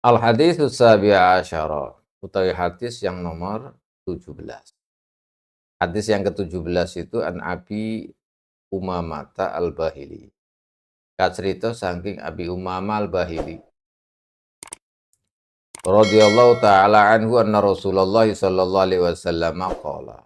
Al-haditsus sabi'a asyara, utawi hadis yang nomor 17. Hadis yang ke-17 itu an Abi Umamata Al-Bahili. Kacerita saking Abi Umamah Al-Bahili radhiyallahu taala anhu anna Rasulullah sallallahu alaihi wasallam qala.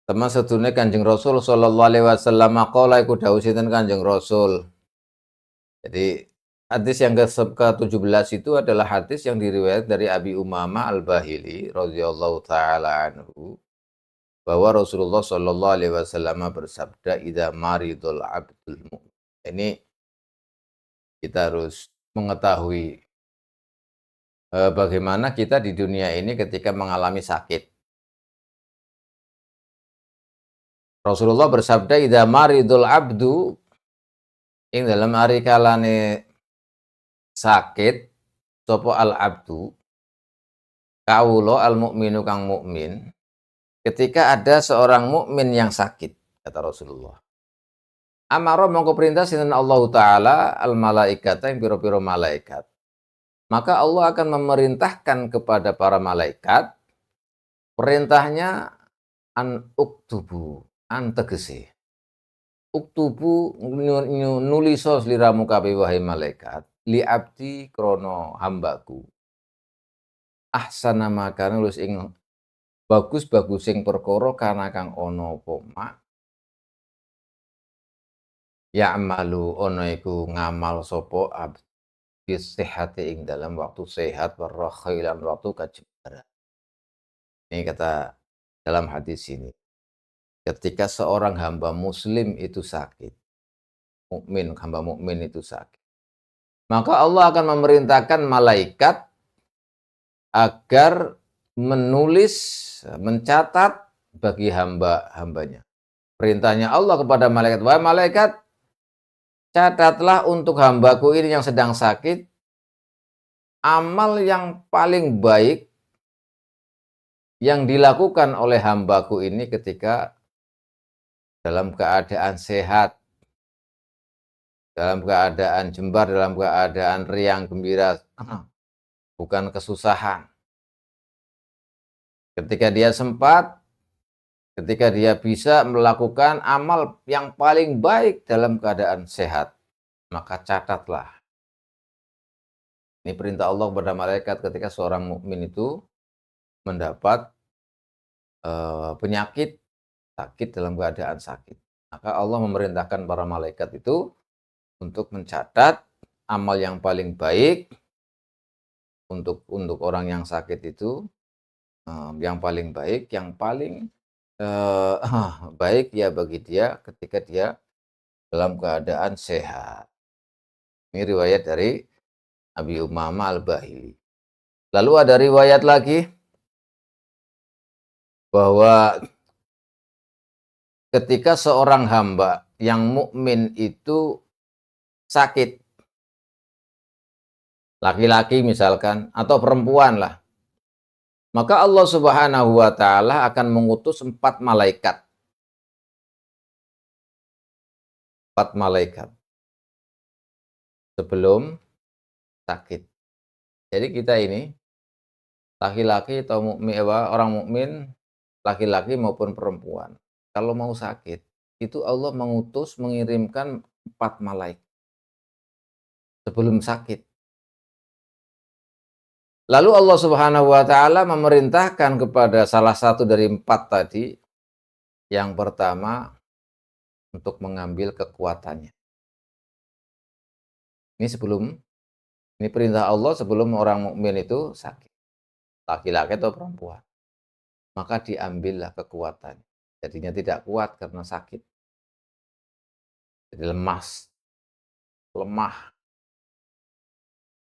Teman sedune Kanjeng Rasul sallallahu alaihi wasallam qala iku dawuh sinten Kanjeng Rasul. Jadi hadis yang ke-17 itu adalah hadis yang diriwayat dari Abi Umamah Al-Bahili radhiyallahu taala anhu bahwa Rasulullah Shallallahu alaihi wasallam bersabda idza maridul abdul mu'min. Ini kita harus mengetahui bagaimana kita di dunia ini ketika mengalami sakit. Rasulullah bersabda idza maridul abdu ing dalam hari kalane sakit sapa al abdu kawula al mukminu kang mukmin. Ketika ada seorang mukmin yang sakit, kata Rasulullah. Amara mongko perintah sinten Allah taala al malaikata yang pira-pira malaikat. Maka Allah akan memerintahkan kepada para malaikat perintahnya an uktubu, an tegese. Uktubu nuliso sliramu kabeh wahai malaikat li abdi krono hambaku. Ahsana maka nulis ing bagus-bagus sing perkara kana kang ana apa mak ya amalu ana iku ngamal sapa abdi sehati ing dalam waktu sehat warahai lan waktu kajebaran. Ini kata dalam hadis ini. Ketika seorang hamba muslim itu sakit, hamba mukmin itu sakit, maka Allah akan memerintahkan malaikat agar menulis, mencatat bagi hamba-hambanya. Perintahnya Allah kepada malaikat, wahai malaikat, catatlah untuk hambaku ini yang sedang sakit, amal yang paling baik yang dilakukan oleh hambaku ini ketika dalam keadaan sehat, dalam keadaan jembar, dalam keadaan riang gembira, bukan kesusahan. Ketika dia sempat, ketika dia bisa melakukan amal yang paling baik dalam keadaan sehat, maka catatlah. Ini perintah Allah kepada malaikat ketika seorang mukmin itu mendapat penyakit, sakit dalam keadaan sakit. Maka Allah memerintahkan para malaikat itu untuk mencatat amal yang paling baik untuk orang yang sakit itu, yang paling baik, yang paling baik ya bagi dia ketika dia dalam keadaan sehat. Ini riwayat dari Abi Umamah Al-Bahili. Lalu ada riwayat lagi bahwa ketika seorang hamba yang mukmin itu sakit, laki-laki misalkan atau perempuan lah, maka Allah Subhanahu wa taala akan mengutus 4 malaikat. 4 malaikat sebelum sakit. Jadi kita ini laki-laki atau orang mukmin, laki-laki maupun perempuan, kalau mau sakit, itu Allah mengirimkan 4 malaikat sebelum sakit. Lalu Allah Subhanahu wa taala memerintahkan kepada salah satu dari 4 tadi, yang pertama untuk mengambil kekuatannya. Ini perintah Allah sebelum orang mukmin itu sakit, laki-laki atau perempuan. Maka diambillah kekuatannya. Jadinya tidak kuat karena sakit. Jadi lemah.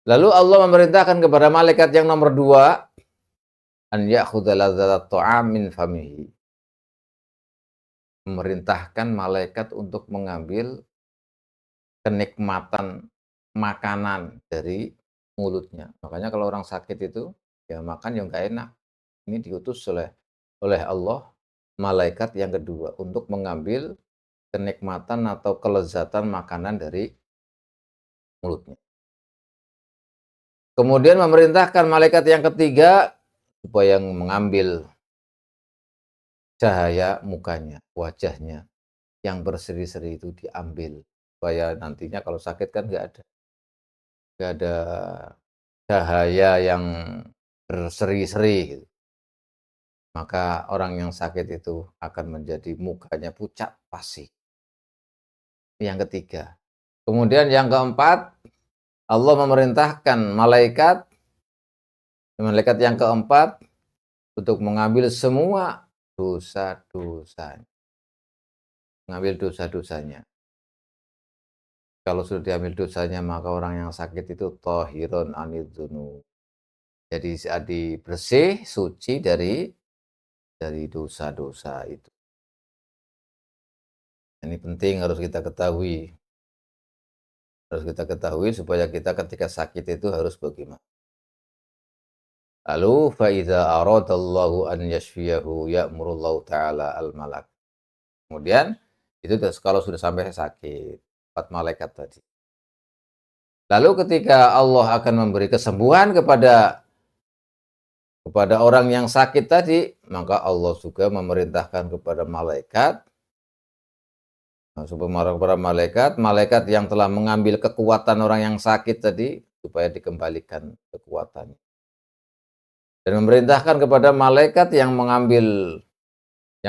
Lalu Allah memerintahkan kepada malaikat yang nomor 2 an ya'khudha ladzat ta'am min famihi. Memerintahkan malaikat untuk mengambil kenikmatan makanan dari mulutnya. Makanya kalau orang sakit itu ya makan yang enggak enak. Ini diutus oleh Allah malaikat yang kedua untuk mengambil kenikmatan atau kelezatan makanan dari mulutnya. Kemudian memerintahkan malaikat yang ketiga supaya mengambil cahaya mukanya, wajahnya yang berseri-seri itu diambil. Supaya nantinya kalau sakit kan nggak ada cahaya yang berseri-seri gitu. Maka orang yang sakit itu akan menjadi mukanya pucat pasi. Yang ketiga. Kemudian yang keempat, Allah memerintahkan malaikat, malaikat yang keempat untuk mengambil semua dosa-dosanya. Mengambil dosa-dosanya. Kalau sudah diambil dosanya, maka orang yang sakit itu thahirun anidzunub. Jadi bersih, suci dari dosa-dosa itu. Ini penting harus kita ketahui. Harus kita ketahui supaya kita ketika sakit itu harus bagaimana. Lalu faidza aradallahu an yashfiyahu ya'murullahu ta'ala al-malak. Kemudian itu kalau sudah sampai sakit, 4 malaikat tadi. Lalu ketika Allah akan memberi kesembuhan kepada orang yang sakit tadi, maka Allah juga memerintahkan kepada malaikat, kepada malaikat yang telah mengambil kekuatan orang yang sakit tadi, supaya dikembalikan kekuatannya. Dan memerintahkan kepada malaikat yang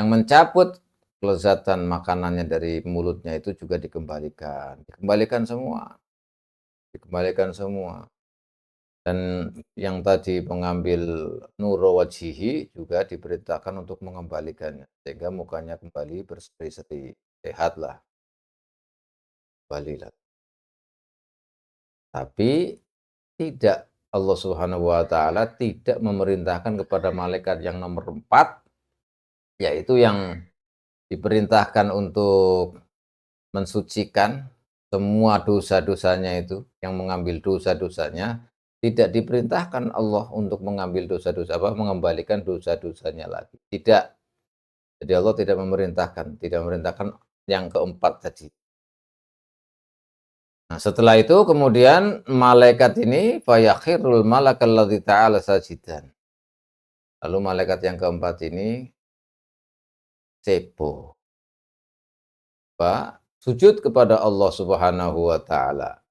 mencabut kelezatan makanannya dari mulutnya itu juga dikembalikan. Dikembalikan semua. Dan yang tadi mengambil nuro wajihi juga diperintahkan untuk mengembalikannya. Sehingga mukanya kembali berseri-seri. Sehatlah. Kembalilah. Tapi tidak, Allah Subhanahu wa taala tidak memerintahkan kepada malaikat yang nomor 4, yaitu yang diperintahkan untuk mensucikan semua dosa-dosanya itu, yang mengambil dosa-dosanya, tidak diperintahkan Allah untuk mengambil mengembalikan dosa-dosanya lagi. Tidak. Jadi Allah tidak memerintahkan yang keempat tadi. Nah, setelah itu kemudian malaikat ini fayakhirul malakalladzi ta'ala sajidan. Lalu malaikat yang keempat ini cepo. Sujud kepada Allah Subhanahu wa taala.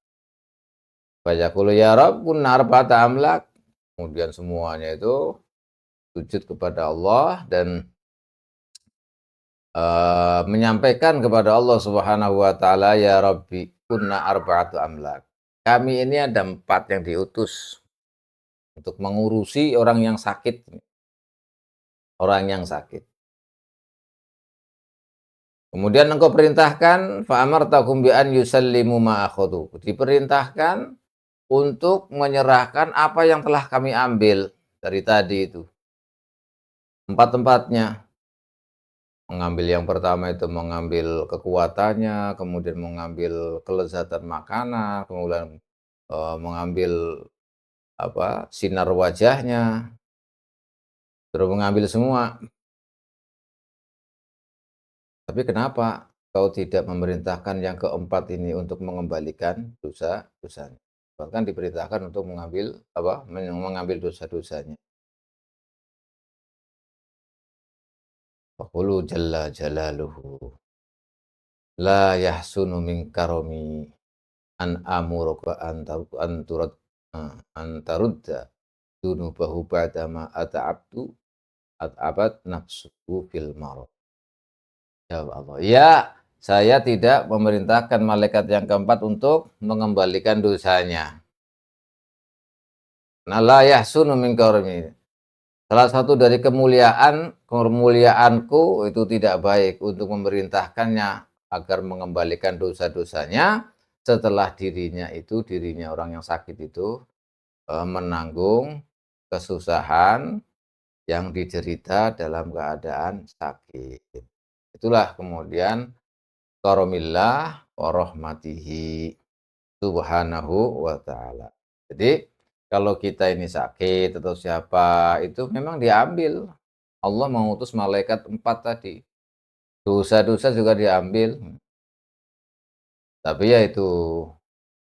Fayaqulu ya Rabb kunna arba'ata amlak. Kemudian semuanya itu sujud kepada Allah dan menyampaikan kepada Allah Subhanahu wa taala, ya Rabbi kunna arba'atu amlak. Kami ini ada 4 yang diutus untuk mengurusi orang yang sakit. Orang yang sakit. Kemudian engkau perintahkan fa'amartakum bi an yusallimu ma akhadhu. Diperintahkan untuk menyerahkan apa yang telah kami ambil dari tadi itu. 4-empatnya. Mengambil yang pertama itu mengambil kekuatannya, kemudian mengambil kelezatan makanan, kemudian mengambil sinar wajahnya, terus mengambil semua. Tapi kenapa kau tidak memerintahkan yang keempat ini untuk mengembalikan dosa-dosanya? Bahkan diperintahkan untuk mengambil dosa-dosanya. Faqulu jalla jalaluhu la yahsunu min karomi an amuruka antarudda dunubahu ba'dama at'abat nafsuhu fil marad. Jawab Allah, ya, saya tidak memerintahkan malaikat yang keempat untuk mengembalikan dosanya. Nah, la yahsunu min karomi. Salah satu dari kemuliaanku itu tidak baik untuk memerintahkannya agar mengembalikan dosa-dosanya setelah dirinya orang yang sakit itu menanggung kesusahan yang diderita dalam keadaan sakit. Itulah kemudian karomillah wa rahmatihi subhanahu wa ta'ala. Jadi kalau kita ini sakit atau siapa itu memang diambil. Allah mengutus malaikat 4 tadi. Dosa-dosa juga diambil. Tapi ya itu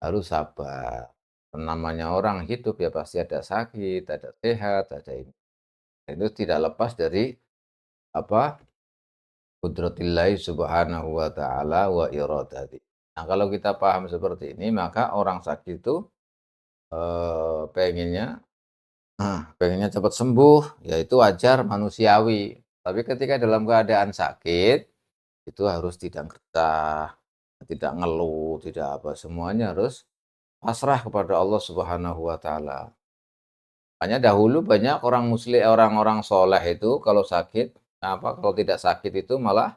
harus sabar. Namanya orang hidup ya pasti ada sakit, ada sehat, ada ini. Itu tidak lepas dari apa, qudratillahi subhanahu wa ta'ala wa iradati. Nah, kalau kita paham seperti ini, maka orang sakit itu, pengennya pengennya cepat sembuh, ya itu wajar, manusiawi. Tapi ketika dalam keadaan sakit, itu harus tidak gercah, tidak ngeluh, tidak apa, semuanya harus pasrah kepada Allah Subhanahu wa taala. Makanya dahulu banyak orang muslim, orang-orang soleh itu kalau sakit, apa, kalau tidak sakit itu malah,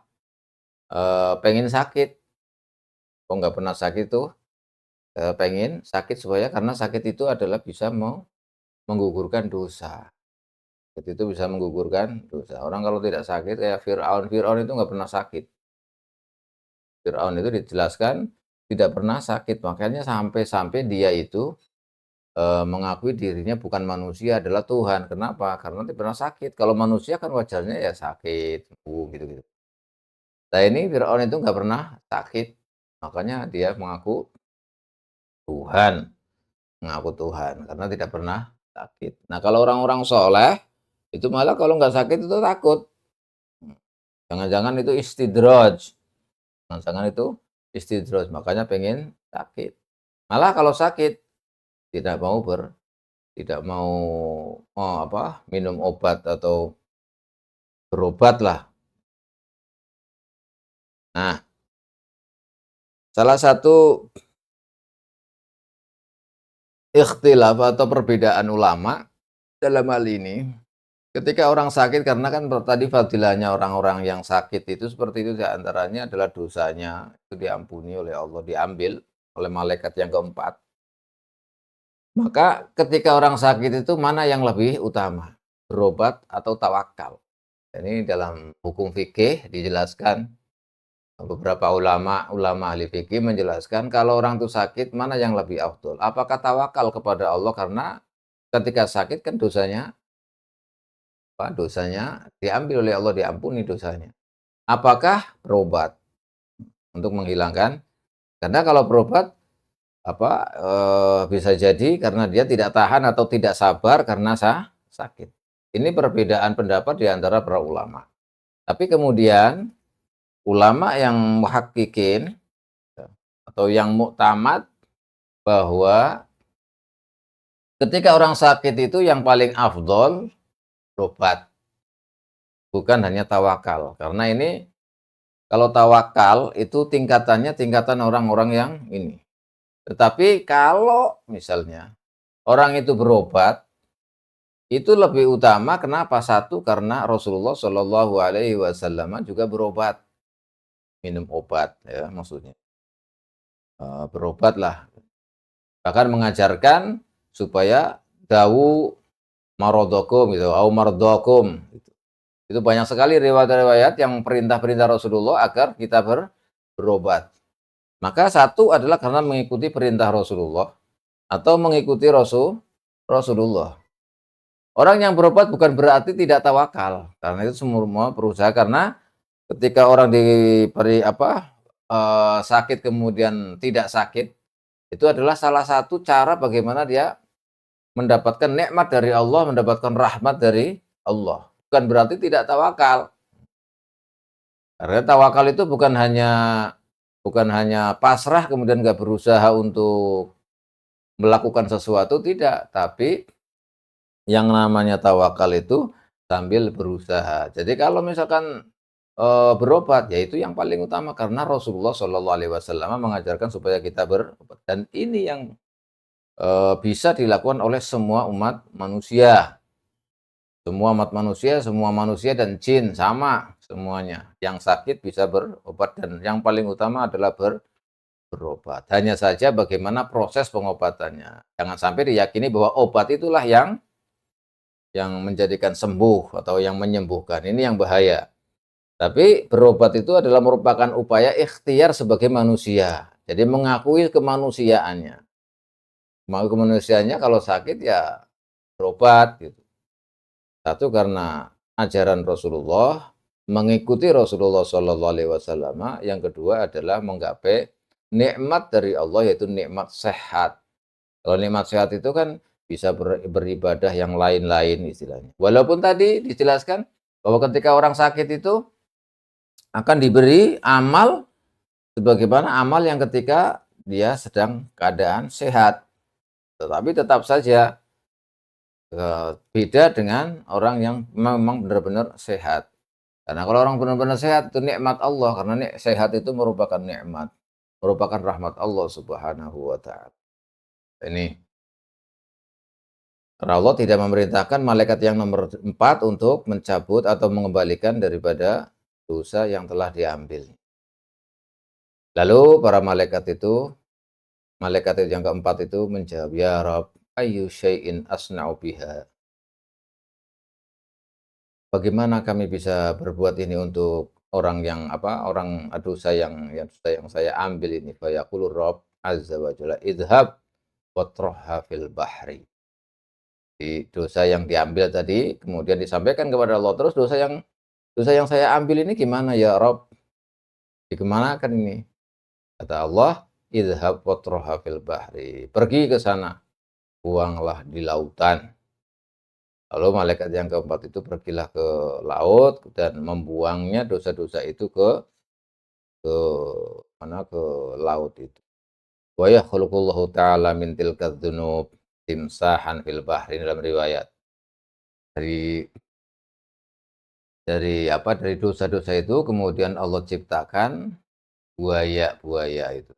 pengen sakit. Kalau nggak pernah sakit tuh, pengen sakit supaya karena sakit itu adalah bisa menggugurkan dosa. Sakit itu bisa menggugurkan dosa. Orang kalau tidak sakit kayak Fir'aun, Fir'aun itu nggak pernah sakit. Fir'aun itu dijelaskan tidak pernah sakit, makanya sampai-sampai dia itu, mengakui dirinya bukan manusia, adalah Tuhan. Kenapa? Karena tidak pernah sakit. Kalau manusia kan wajarnya ya sakit, sembuh, gitu-gitu. Nah ini Fir'aun itu nggak pernah sakit, makanya dia Tuhan, mengaku Tuhan, karena tidak pernah sakit. Nah kalau orang-orang soleh, itu malah kalau nggak sakit itu takut. Jangan-jangan itu istidraj, jangan-jangan itu istidraj, makanya pengen sakit. Malah kalau sakit, tidak mau tidak mau, apa, minum obat atau berobat lah. Nah, salah satu ikhtilaf atau perbedaan ulama dalam hal ini, ketika orang sakit karena kan tadi fadilahnya orang-orang yang sakit itu seperti itu, di antaranya adalah dosanya itu diampuni oleh Allah, diambil oleh malaikat yang keempat. Maka ketika orang sakit itu mana yang lebih utama? Berobat atau tawakal? Ini dalam hukum fikih dijelaskan, beberapa ulama ahli fikih menjelaskan kalau orang itu sakit mana yang lebih afdol? Apakah tawakal kepada Allah karena ketika sakit kan dosanya dosanya diambil oleh Allah, diampuni dosanya. Apakah berobat untuk menghilangkan? Karena kalau berobat apa, bisa jadi karena dia tidak tahan atau tidak sabar karena sakit. Ini perbedaan pendapat di antara para ulama. Tapi kemudian ulama yang muhakkikin atau yang muktamad bahwa ketika orang sakit itu yang paling afdol berobat, bukan hanya tawakal. Karena ini kalau tawakal itu tingkatannya tingkatan orang-orang yang ini. Tetapi kalau misalnya orang itu berobat, itu lebih utama kenapa? Satu, karena Rasulullah Shallallahu alaihi wasallam juga berobat, minum obat ya maksudnya, berobatlah. Bahkan mengajarkan supaya dawu marodokum gitu, au mardokum gitu. Itu banyak sekali riwayat-riwayat yang perintah-perintah Rasulullah agar kita berobat. Maka satu adalah karena mengikuti perintah Rasulullah atau mengikuti Rasulullah. Orang yang berobat bukan berarti tidak tawakal, karena itu semua berusaha karena ketika orang diberi apa, sakit kemudian tidak sakit, itu adalah salah satu cara bagaimana dia mendapatkan nikmat dari Allah, mendapatkan rahmat dari Allah. Bukan berarti tidak tawakal. Karena tawakal itu bukan hanya pasrah kemudian nggak berusaha untuk melakukan sesuatu, tidak, tapi yang namanya tawakal itu sambil berusaha. Jadi kalau misalkan, berobat, ya itu yang paling utama karena Rasulullah Shallallahu alaihi wasallam mengajarkan supaya kita berobat dan ini yang, bisa dilakukan oleh semua umat manusia. Semua manusia dan jin sama semuanya. Yang sakit bisa berobat dan yang paling utama adalah berobat. Hanya saja bagaimana proses pengobatannya. Jangan sampai diyakini bahwa obat itulah yang menjadikan sembuh atau yang menyembuhkan. Ini yang bahaya. Tapi berobat itu adalah merupakan upaya ikhtiar sebagai manusia. Jadi mengakui kemanusiaannya. Mengakui kemanusiaannya kalau sakit ya berobat gitu. Satu karena ajaran Rasulullah, mengikuti Rasulullah Shallallahu alaihi wasallam. Yang kedua adalah menggapai nikmat dari Allah yaitu nikmat sehat. Kalau nikmat sehat itu kan bisa beribadah yang lain-lain istilahnya. Walaupun tadi dijelaskan bahwa ketika orang sakit itu akan diberi amal sebagaimana amal yang ketika dia sedang keadaan sehat. Tetapi tetap saja beda dengan orang yang memang benar-benar sehat. Karena kalau orang benar-benar sehat itu nikmat Allah, karena sehat itu merupakan nikmat, merupakan rahmat Allah Subhanahu wa taala. Ini karena Allah tidak memerintahkan malaikat yang nomor 4 untuk mencabut atau mengembalikan daripada dosa yang telah diambil. Lalu para malaikat itu yang keempat itu menjawab, "Ya Rabb, ayyu syai'in asna'u biha?" Bagaimana kami bisa berbuat ini untuk orang yang apa, orang dosa yang saya ambil ini? Fa yaqulu Rabb azza wa jalla, "Idhhab watrahha fil bahri." Di dosa yang diambil tadi kemudian disampaikan kepada Allah, "Terus dosa yang saya ambil ini gimana ya Rabb? Dikemanakan ini?" Kata Allah, "Idhhab watrahha fil bahri." Pergi ke sana, buanglah di lautan. Lalu malaikat yang keempat itu pergilah ke laut dan membuangnya dosa-dosa itu ke mana, ke laut itu. Wa yakhluqullahu ta'ala min tilka dzunub timsahan fil bahri, dalam riwayat. Dari dari dosa-dosa itu kemudian Allah ciptakan buaya-buaya itu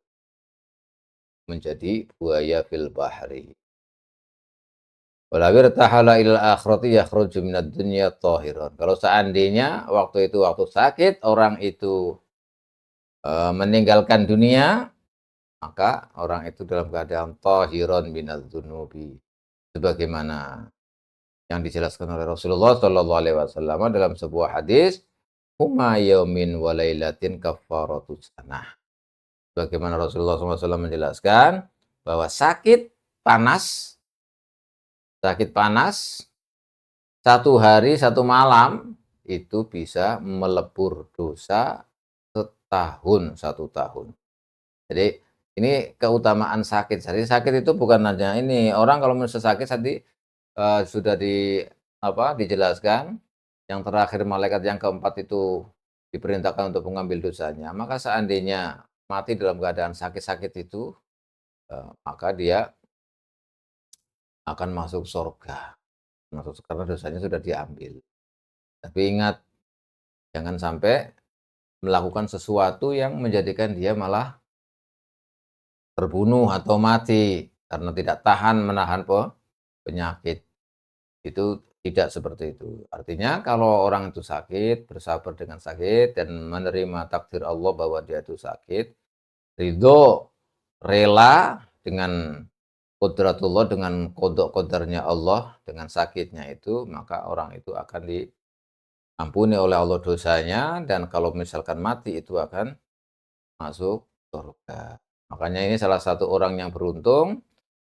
menjadi buaya fil bahri. Walawir tahala ilal akhirati yakhruju minad dunya tahiran. Kalau seandainya waktu itu waktu sakit orang itu meninggalkan dunia, maka orang itu dalam keadaan tahiran minadz dzunubi. Sebagaimana yang dijelaskan oleh Rasulullah Shallallahu alaihi wasallam dalam sebuah hadis, "Huma yaumin wa lailatin kaffaratus sanah." Bagaimana Rasulullah SAW menjelaskan bahwa sakit panas satu hari satu malam itu bisa melebur dosa setahun satu tahun. Jadi ini keutamaan sakit. Jadi sakit itu bukan hanya ini, orang kalau misalnya sakit tadi, sudah dijelaskan, yang terakhir malaikat yang keempat itu diperintahkan untuk mengambil dosanya. Maka seandainya mati dalam keadaan sakit-sakit itu, maka dia akan masuk surga, karena dosanya sudah diambil. Tapi ingat, jangan sampai melakukan sesuatu yang menjadikan dia malah terbunuh atau mati karena tidak tahan menahan penyakit. Itu tidak seperti itu. Artinya kalau orang itu sakit, bersabar dengan sakit dan menerima takdir Allah bahwa dia itu sakit, ridho, rela dengan qudratullah, dengan qada qadarnya Allah, dengan sakitnya itu, maka orang itu akan diampuni oleh Allah dosanya dan kalau misalkan mati itu akan masuk surga. Makanya ini salah satu orang yang beruntung,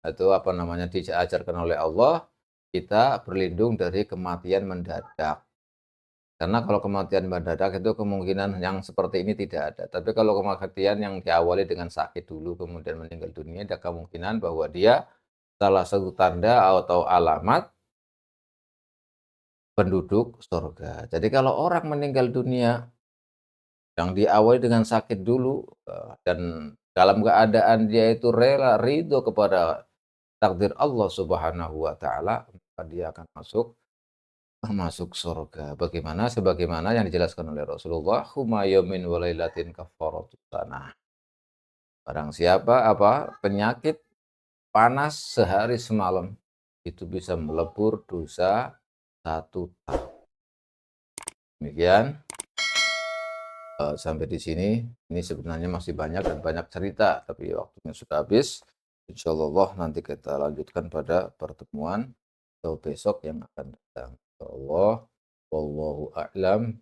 itu apa namanya, diajarkan oleh Allah, kita berlindung dari kematian mendadak. Karena kalau kematian mendadak itu kemungkinan yang seperti ini tidak ada. Tapi kalau kematian yang diawali dengan sakit dulu kemudian meninggal dunia, ada kemungkinan bahwa dia salah satu tanda atau alamat penduduk surga. Jadi kalau orang meninggal dunia yang diawali dengan sakit dulu, dan dalam keadaan dia itu rela, ridho kepada takdir Allah Subhanahu wa taala, maka dia akan masuk masuk surga. Sebagaimana yang dijelaskan oleh Rasulullah, "Huma yaumin wa lailatin kaffaratus sanah." Barang siapa penyakit panas sehari semalam itu bisa melebur dosa satu tahun. Demikian, sampai di sini. Ini sebenarnya masih banyak dan banyak cerita, tapi waktunya sudah habis. Insyaallah nanti kita lanjutkan pada pertemuan atau besok yang akan datang. Insyaallah, wallahu a'lam